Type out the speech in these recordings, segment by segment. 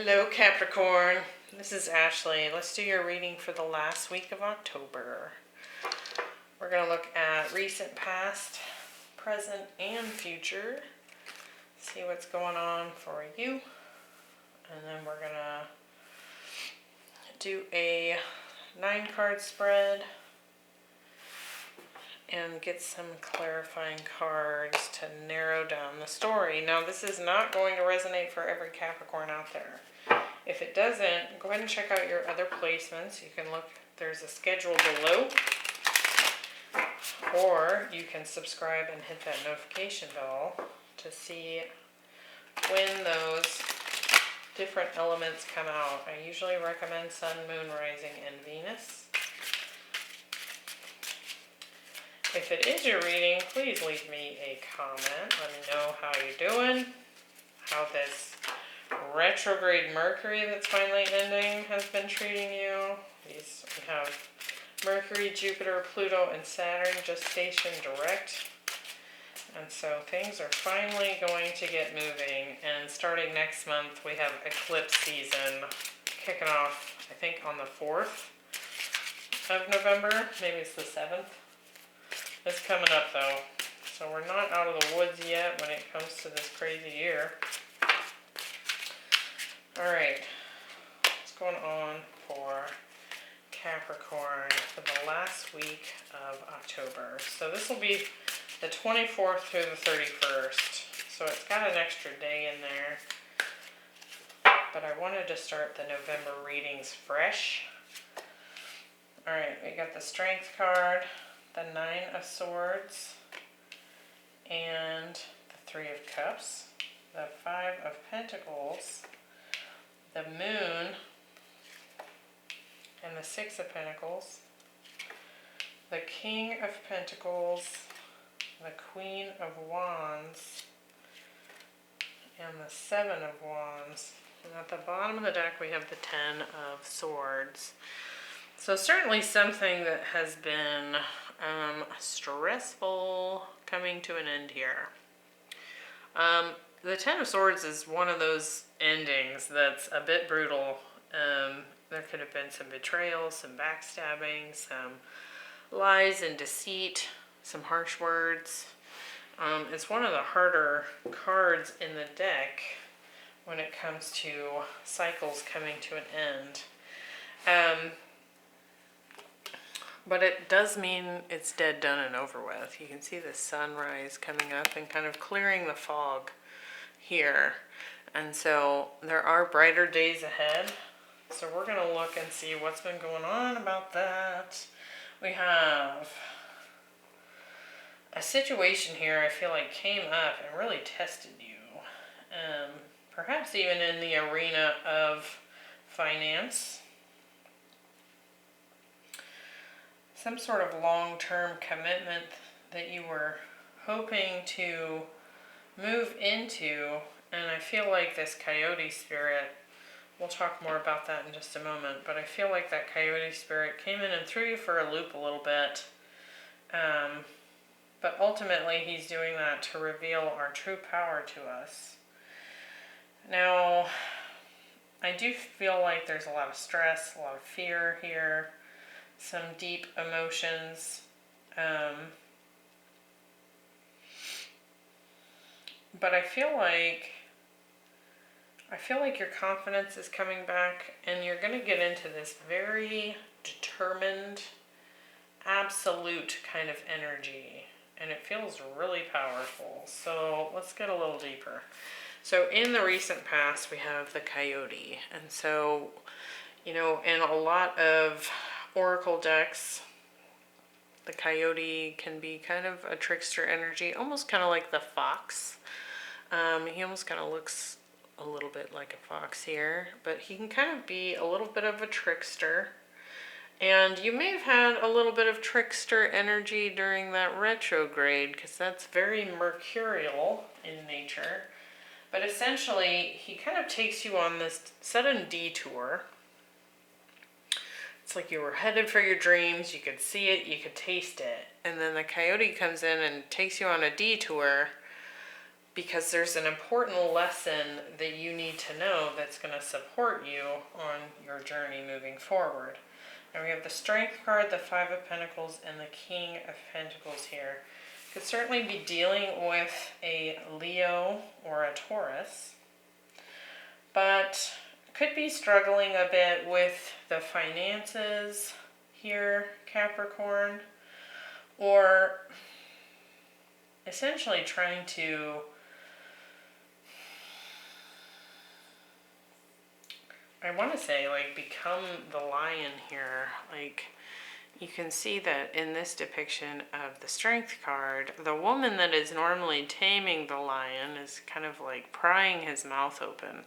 Hello Capricorn, this is Ashley. Let's do your reading for the last week of October. We're going to look at recent, past, present, and future. See what's going on for you. And then we're going to do a 9-card spread and get some clarifying cards to narrow down the story. Now, this is not going to resonate for every Capricorn out there. If it doesn't, go ahead and check out your other placements. You can look, there's a schedule below, or you can subscribe and hit that notification bell to see when those different elements come out. I usually recommend Sun, Moon, Rising, and Venus. If it is your reading, please leave me a comment. Let me know how you're doing, how this retrograde Mercury that's finally ending has been treating you. We have Mercury, Jupiter, Pluto, and Saturn just stationed direct. And so things are finally going to get moving. And starting next month, we have eclipse season kicking off, I think, on the 4th of November. Maybe it's the 7th. It's coming up though, so we're not out of the woods yet when it comes to this crazy year. Alright, what's going on for Capricorn for the last week of October? So this will be the 24th through the 31st, so it's got an extra day in there. But I wanted to start the November readings fresh. Alright, we got the Strength card, the 9 of Swords, and the 3 of Cups, the 5 of Pentacles, the Moon, and the 6 of Pentacles, the King of Pentacles, the Queen of Wands, and the 7 of Wands. And at the bottom of the deck we have the 10 of Swords. So certainly something that has been stressful coming to an end here. The 10 of Swords is one of those endings that's a bit brutal. There could have been some betrayal, some backstabbing, some lies and deceit, some harsh words. It's one of the harder cards in the deck when it comes to cycles coming to an end. But it does mean it's dead, done, and over with. You can see the sunrise coming up and kind of clearing the fog here. And so there are brighter days ahead. So we're going to look and see what's been going on about that. We have a situation here I feel like came up and really tested you. Perhaps even in the arena of finance. Some sort of long-term commitment that you were hoping to move into, and I feel like this coyote spirit, we'll talk more about that in just a moment, but I feel like that coyote spirit came in and threw you for a loop a little bit, but ultimately he's doing that to reveal our true power to us. Now, I do feel like there's a lot of stress, a lot of fear here, some deep emotions, but I feel like your confidence is coming back, and you're going to get into this very determined, absolute kind of energy, and it feels really powerful. So let's get a little deeper. So in the recent past, we have the coyote, and so, you know, in a lot of oracle decks, the coyote can be kind of a trickster energy, almost kind of like the fox. He almost kind of looks a little bit like a fox here, but he can kind of be a little bit of a trickster. And you may have had a little bit of trickster energy during that retrograde, because that's very mercurial in nature. But essentially, he kind of takes you on this sudden detour. It's like you were headed for your dreams, you could see it, you could taste it. And then the coyote comes in and takes you on a detour because there's an important lesson that you need to know that's going to support you on your journey moving forward. And we have the Strength card, the Five of Pentacles, and the King of Pentacles here. Could certainly be dealing with a Leo or a Taurus, but could be struggling a bit with the finances here, Capricorn, or essentially trying to I want to say, like, become the lion here. Like, you can see that in this depiction of the Strength card, the woman that is normally taming the lion is kind of like prying his mouth open.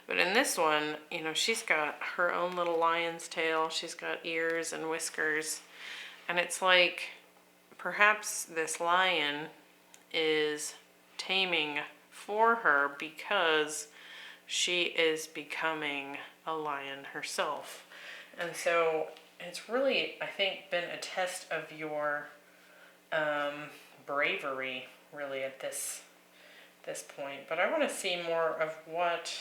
But in this one, you know, she's got her own little lion's tail. She's got ears and whiskers. And it's like perhaps this lion is taming for her because she is becoming a lion herself. And so it's really, I think, been a test of your bravery, really, at this point. But I want to see more of what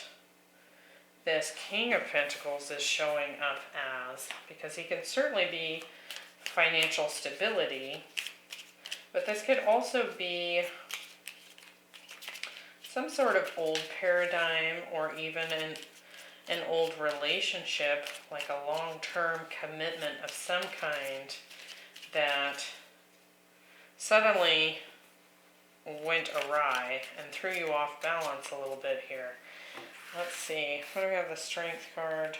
this King of Pentacles is showing up as, because he can certainly be financial stability, but this could also be some sort of old paradigm, or even an old relationship, like a long-term commitment of some kind that suddenly went awry and threw you off balance a little bit here. Let's see, what do we have? The Strength card.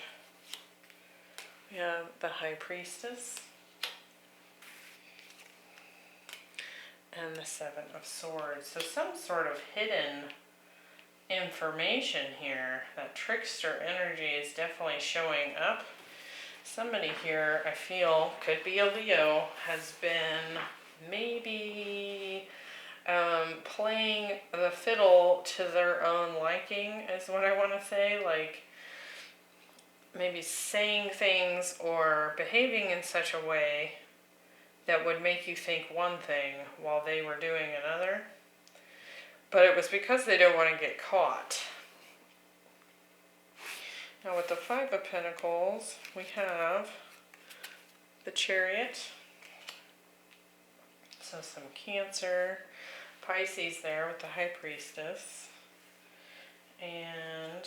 We have the High Priestess and the Seven of Swords. So some sort of hidden information here. That trickster energy is definitely showing up. Somebody here, I feel, could be a Leo, has been maybe playing the fiddle to their own liking, is what I want to say. Like, maybe saying things or behaving in such a way that would make you think one thing while they were doing another. But it was because they don't want to get caught. Now with the Five of Pentacles, we have the Chariot. So some Cancer, Pisces there with the High Priestess. And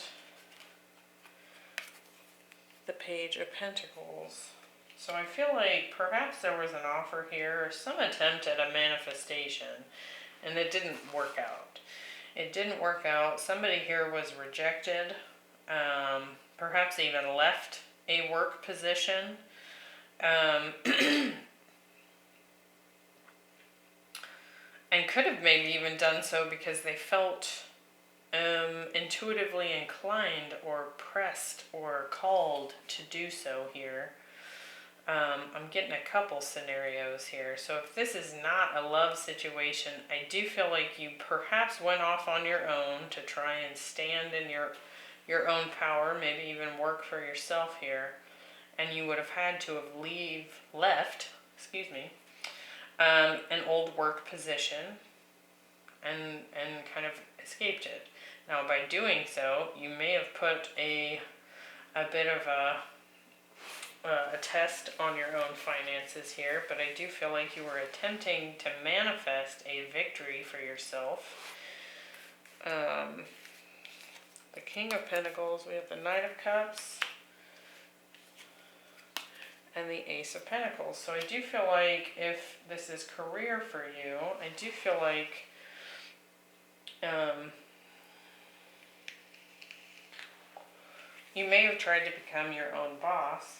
the Page of Pentacles. So I feel like perhaps there was an offer here, or some attempt at a manifestation, and it didn't work out. It didn't work out. Somebody here was rejected, perhaps even left a work position. And could have maybe even done so because they felt intuitively inclined or pressed or called to do so here. I'm getting a couple scenarios here. So if this is not a love situation, I do feel like you perhaps went off on your own to try and stand in your own power, maybe even work for yourself here, and you would have had to have left an old work position and kind of escaped it. Now by doing so, you may have put a bit of a test on your own finances here, but I do feel like you were attempting to manifest a victory for yourself. The King of Pentacles, we have the Knight of Cups, and the Ace of Pentacles. So I do feel like if this is career for you, I do feel like you may have tried to become your own boss,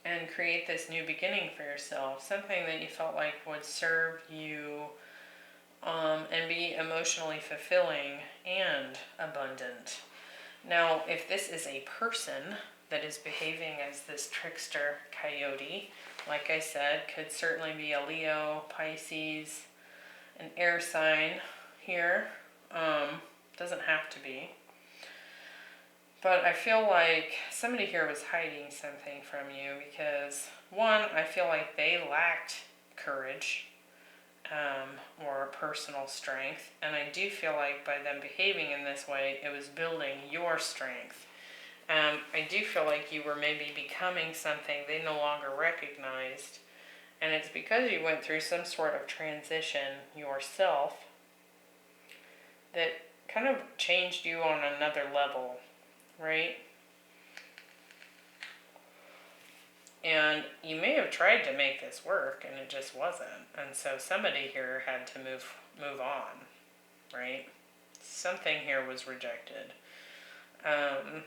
and create this new beginning for yourself, something that you felt like would serve you and be emotionally fulfilling and abundant. Now, if this is a person that is behaving as this trickster coyote, like I said, could certainly be a Leo, Pisces, an air sign here. Doesn't have to be. But I feel like somebody here was hiding something from you because, one, I feel like they lacked courage or personal strength. And I do feel like by them behaving in this way, it was building your strength. I do feel like you were maybe becoming something they no longer recognized. And it's because you went through some sort of transition yourself that kind of changed you on another level, right? And you may have tried to make this work and it just wasn't. And so somebody here had to move on, right? Something here was rejected. And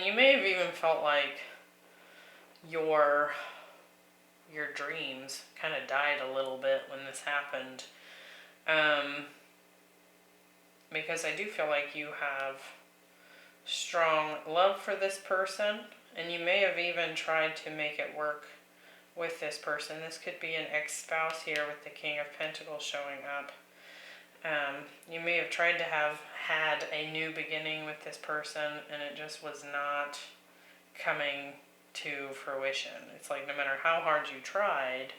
you may have even felt like your dreams kind of died a little bit when this happened. Because I do feel like you have strong love for this person. And you may have even tried to make it work with this person. This could be an ex-spouse here with the King of Pentacles showing up. You may have tried to have had a new beginning with this person and it just was not coming to fruition. It's like no matter how hard you tried,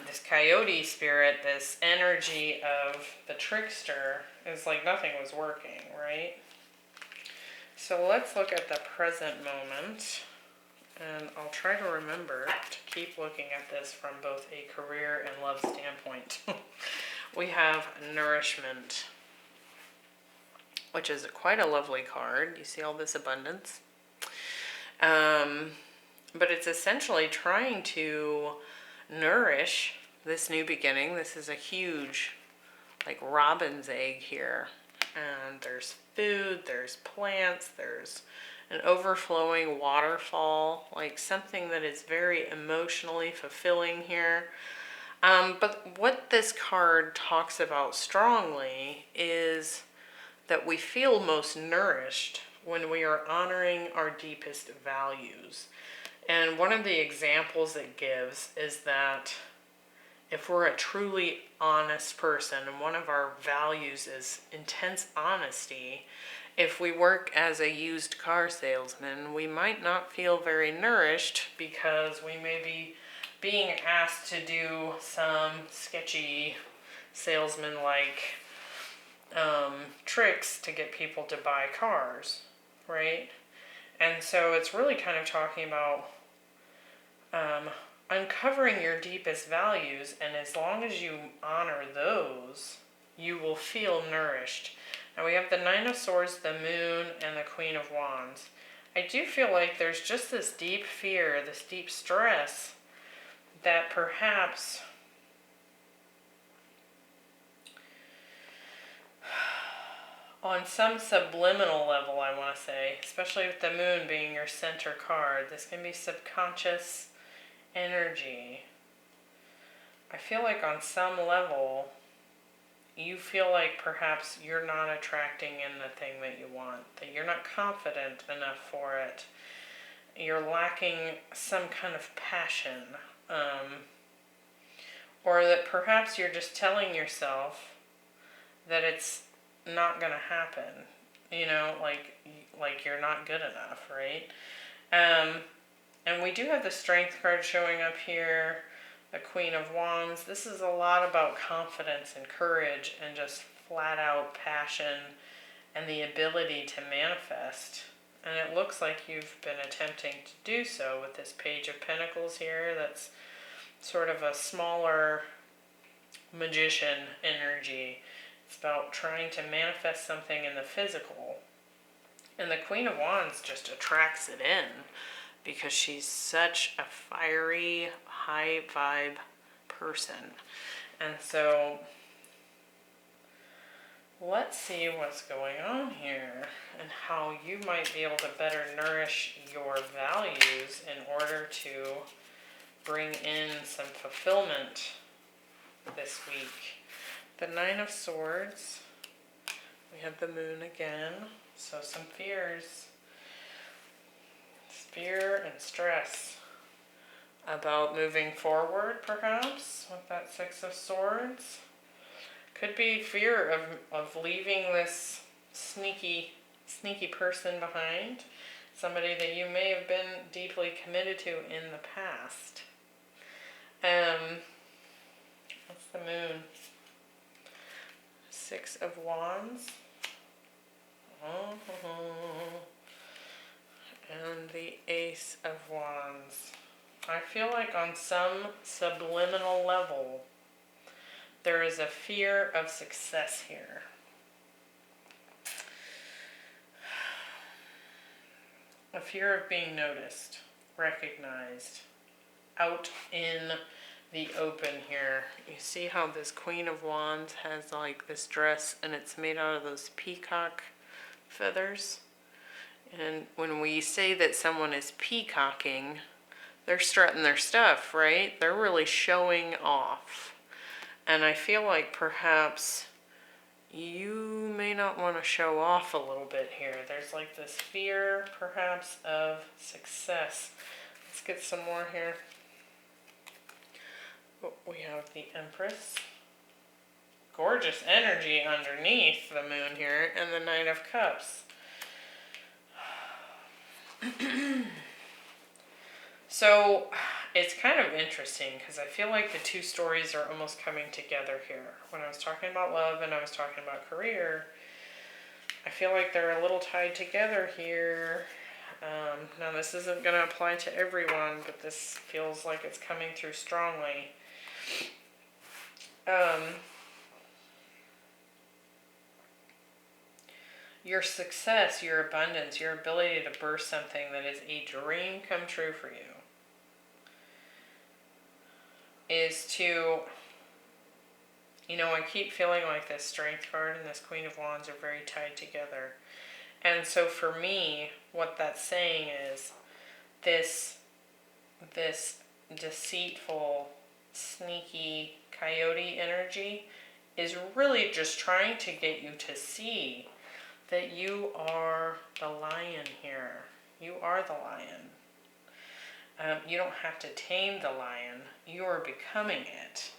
this coyote spirit, this energy of the trickster, is like nothing was working, right? So let's look at the present moment, and I'll try to remember to keep looking at this from both a career and love standpoint. We have Nourishment, which is quite a lovely card. You see all this abundance? But it's essentially trying to nourish this new beginning. This is a huge, like, robin's egg here. And there's food, there's plants, there's an overflowing waterfall, like something that is very emotionally fulfilling here. But what this card talks about strongly is that we feel most nourished when we are honoring our deepest values. And one of the examples it gives is that if we're a truly honest person, and one of our values is intense honesty, if we work as a used car salesman, we might not feel very nourished because we may be being asked to do some sketchy salesman-like tricks to get people to buy cars, right? And so it's really kind of talking about uncovering your deepest values, and as long as you honor those, you will feel nourished. Now we have the Nine of Swords, the Moon, and the Queen of Wands. I do feel like there's just this deep fear, this deep stress that perhaps on some subliminal level, I want to say, especially with the Moon being your center card, this can be subconscious energy. I feel like on some level you feel like perhaps you're not attracting in the thing that you want, that you're not confident enough for it, you're lacking some kind of passion, or that perhaps you're just telling yourself that it's not going to happen, you know, like you're not good enough, right? And we do have the Strength card showing up here, the Queen of Wands. This is a lot about confidence and courage and just flat out passion and the ability to manifest. And it looks like you've been attempting to do so with this Page of Pentacles here. That's sort of a smaller magician energy. It's about trying to manifest something in the physical. And the Queen of Wands just attracts it in, because she's such a fiery, high vibe person. And so let's see what's going on here and how you might be able to better nourish your values in order to bring in some fulfillment this week. The Nine of Swords, we have the Moon again, so some fears. Fear and stress about moving forward, perhaps, with that Six of Swords. Could be fear of leaving this sneaky person behind, somebody that you may have been deeply committed to in the past. the moon. Six of Wands. And the Ace of Wands. I feel like on some subliminal level, there is a fear of success here. A fear of being noticed, recognized, out in the open here. You see how this Queen of Wands has like this dress and it's made out of those peacock feathers? And when we say that someone is peacocking, they're strutting their stuff, right? They're really showing off. And I feel like perhaps you may not want to show off a little bit here. There's like this fear, perhaps, of success. Let's get some more here. We have the Empress. Gorgeous energy underneath the moon here, and the Knight of Cups. So it's kind of interesting because I feel like the two stories are almost coming together here. When I was talking about love and I was talking about career, I feel like they're a little tied together here. Now this isn't going to apply to everyone, but this feels like it's coming through strongly. Your success, your abundance, your ability to birth something that is a dream come true for you is to, I keep feeling like this Strength card and this Queen of Wands are very tied together. And so for me, what that's saying is this deceitful, sneaky coyote energy is really just trying to get you to see that you are the lion here. You are the lion. You don't have to tame the lion. You are becoming it.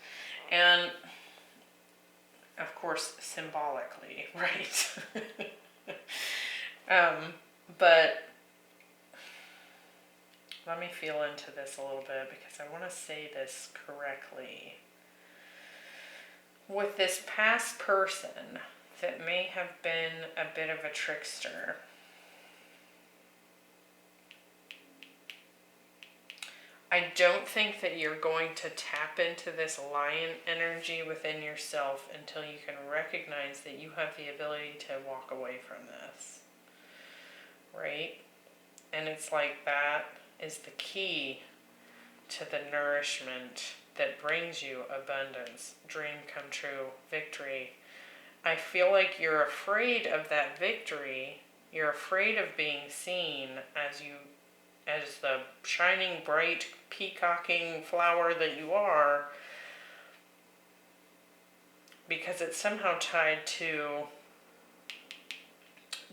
And, of course, symbolically, right? But let me feel into this a little bit because I want to say this correctly. With this past person that may have been a bit of a trickster, I don't think that you're going to tap into this lion energy within yourself until you can recognize that you have the ability to walk away from this, right? And it's like that is the key to the nourishment that brings you abundance, dream come true, victory. I feel like you're afraid of that victory. You're afraid of being seen as the shining, bright, peacocking flower that you are, because it's somehow tied to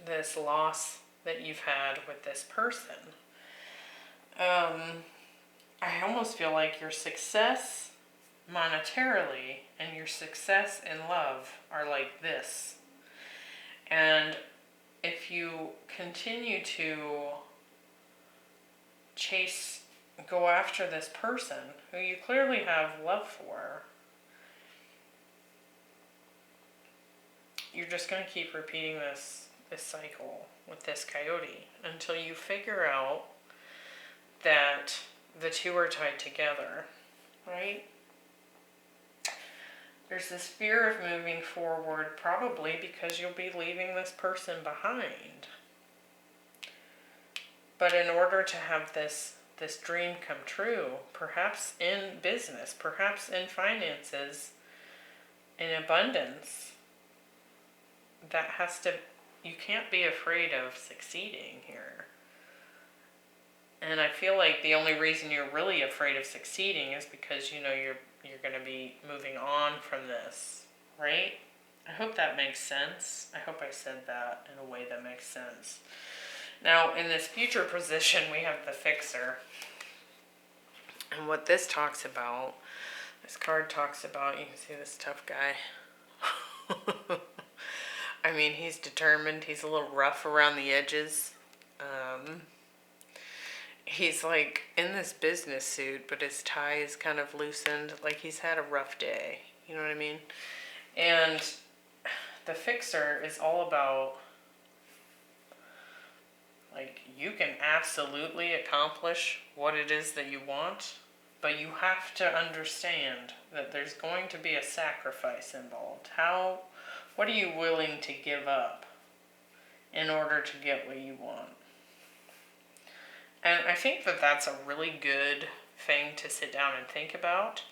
this loss that you've had with this person. I almost feel like your success monetarily and your success in love are like this. And if you continue to go after this person who you clearly have love for, you're just going to keep repeating this cycle with this coyote until you figure out that the two are tied together, right? There's this fear of moving forward, probably because you'll be leaving this person behind. But in order to have this dream come true, perhaps in business, perhaps in finances, in abundance, you can't be afraid of succeeding here. And I feel like the only reason you're really afraid of succeeding is because you're going to be moving on from this, right? I hope that makes sense. I hope I said that in a way that makes sense. Now, in this future position, we have the Fixer. And what this talks about, this card talks about, you can see this tough guy. I mean, he's determined. He's a little rough around the edges. He's like in this business suit, but his tie is kind of loosened. Like he's had a rough day. You know what I mean? And the fixer is all about, like, you can absolutely accomplish what it is that you want, but you have to understand that there's going to be a sacrifice involved. What are you willing to give up in order to get what you want? And I think that that's a really good thing to sit down and think about.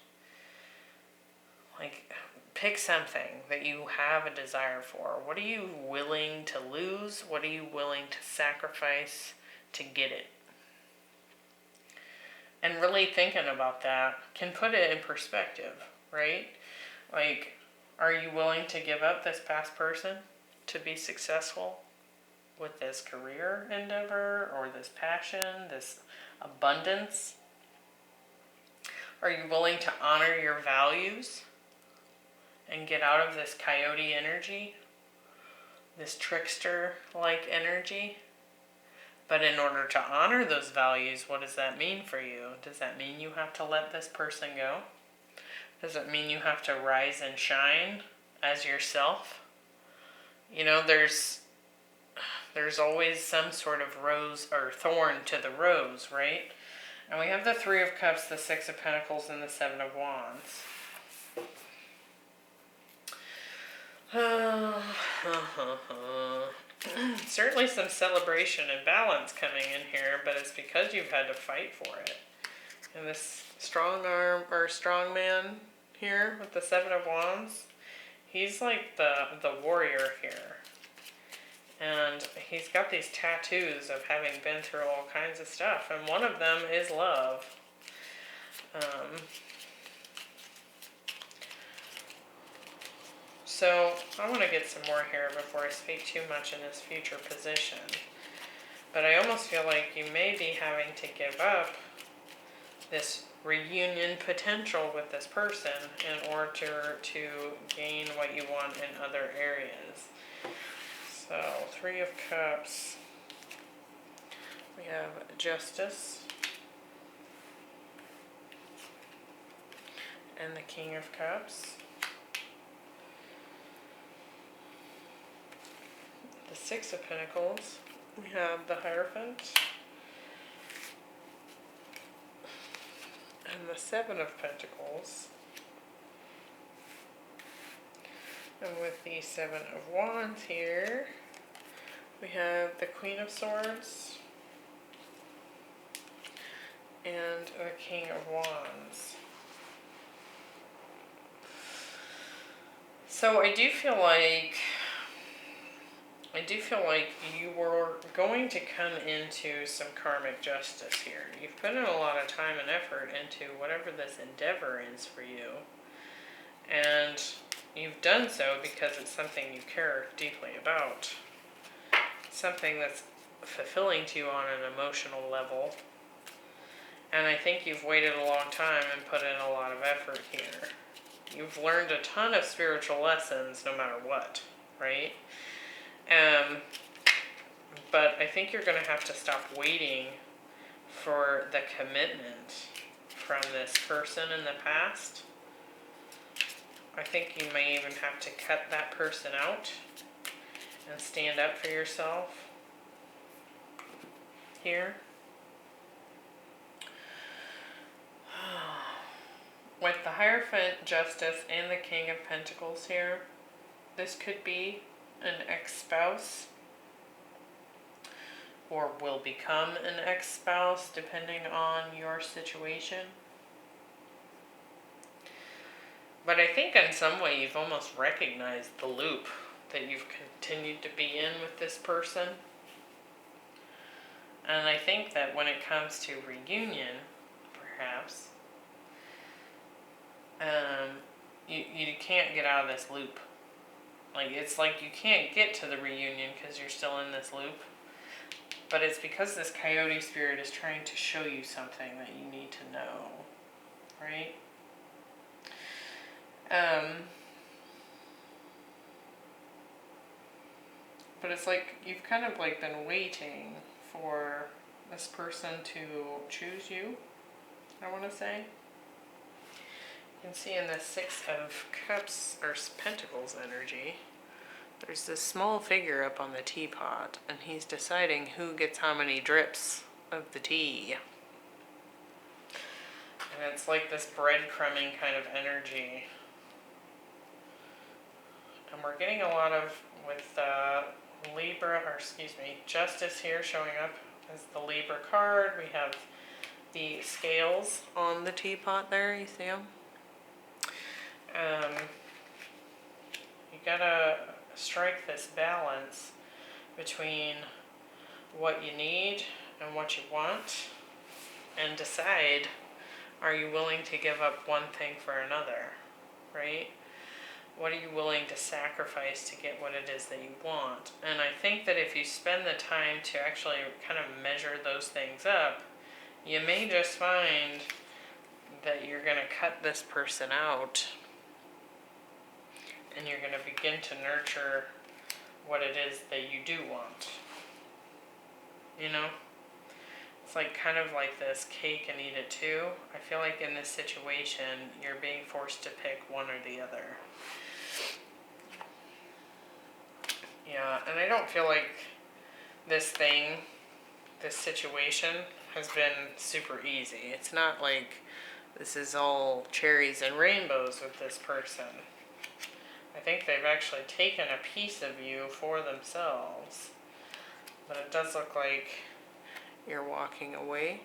Like, pick something that you have a desire for. What are you willing to lose? What are you willing to sacrifice to get it? And really thinking about that can put it in perspective, right? Like, are you willing to give up this past person to be successful with this career endeavor or this passion, this abundance? Are you willing to honor your values and get out of this coyote energy, this trickster-like energy? But in order to honor those values, what does that mean for you? Does that mean you have to let this person go? Does it mean you have to rise and shine as yourself? You know, there's always some sort of rose or thorn to the rose, right? And we have the Three of Cups, the Six of Pentacles, and the Seven of Wands. Certainly some celebration and balance coming in here, but it's because you've had to fight for it. And this strong arm or strong man here with the Seven of Wands, he's like the warrior here. And he's got these tattoos of having been through all kinds of stuff, and one of them is love. So I want to get some more here before I speak too much in this future position. But I almost feel like you may be having to give up this reunion potential with this person in order to gain what you want in other areas. So, Three of Cups. We have Justice. And the King of Cups. The Six of Pentacles. We have the Hierophant. And the Seven of Pentacles. And with the Seven of Wands here, we have the Queen of Swords and the King of Wands. So I do feel like you were going to come into some karmic justice here. You've put in a lot of time and effort into whatever this endeavor is for you. And you've done so because it's something you care deeply about. Something that's fulfilling to you on an emotional level. And I think you've waited a long time and put in a lot of effort here. You've learned a ton of spiritual lessons no matter what, right? But I think you're going to have to stop waiting for the commitment from this person in the past. I think you may even have to cut that person out and stand up for yourself here. With the Hierophant, Justice, and the King of Pentacles here, this could be an ex-spouse or will become an ex-spouse depending on your situation. But I think in some way you've almost recognized the loop that you've continued to be in with this person. And I think that when it comes to reunion, perhaps, you can't get out of this loop. Like, it's like you can't get to the reunion because you're still in this loop. But it's because this coyote spirit is trying to show you something that you need to know, right? But it's like you've kind of like been waiting for this person to choose you, I want to say. You can see in the Six of Cups, or Pentacles energy, there's this small figure up on the teapot, and he's deciding who gets how many drips of the tea. And it's like this breadcrumbing kind of energy. And we're getting a lot of, with Justice here showing up as the Libra card. We have the scales on the teapot there, you see them? You gotta strike this balance between what you need and what you want, and decide, are you willing to give up one thing for another, right? What are you willing to sacrifice to get what it is that you want? And I think that if you spend the time to actually kind of measure those things up, you may just find that you're going to cut this person out, and you're going to begin to nurture what it is that you do want. You know? It's like kind of like this cake and eat it too. I feel like in this situation, you're being forced to pick one or the other. Yeah, and I don't feel like this situation has been super easy. It's not like this is all cherries and rainbows with this person. I think they've actually taken a piece of you for themselves. But it does look like you're walking away.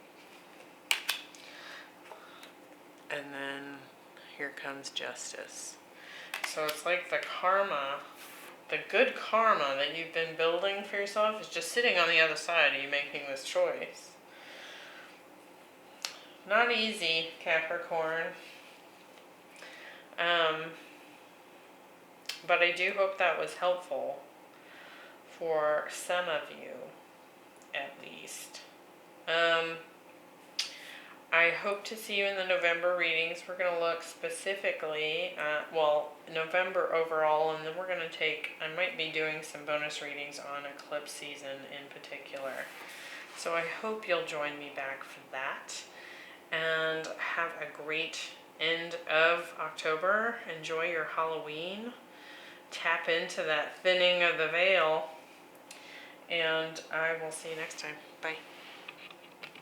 And then here comes Justice. So it's like the karma, the good karma that you've been building for yourself is just sitting on the other side of you making this choice. Not easy, Capricorn. But I do hope that was helpful for some of you, at least. I hope to see you in the November readings. We're going to look specifically at, November overall, and then we're going to I might be doing some bonus readings on eclipse season in particular. So I hope you'll join me back for that. And have a great end of October. Enjoy your Halloween. Tap into that thinning of the veil. And I will see you next time. Bye.